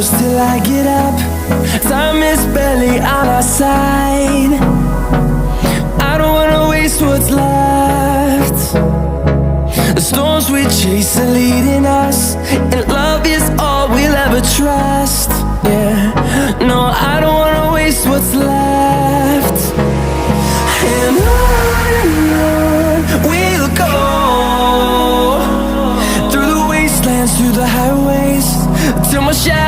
close till I get up. Time is barely on our side. I don't wanna waste what's left. The storms we chase are leading us, and love is all we'll ever trust. Yeah, no, I don't wanna waste what's left. And on we'll go, through the wastelands, through the highways, till my shadow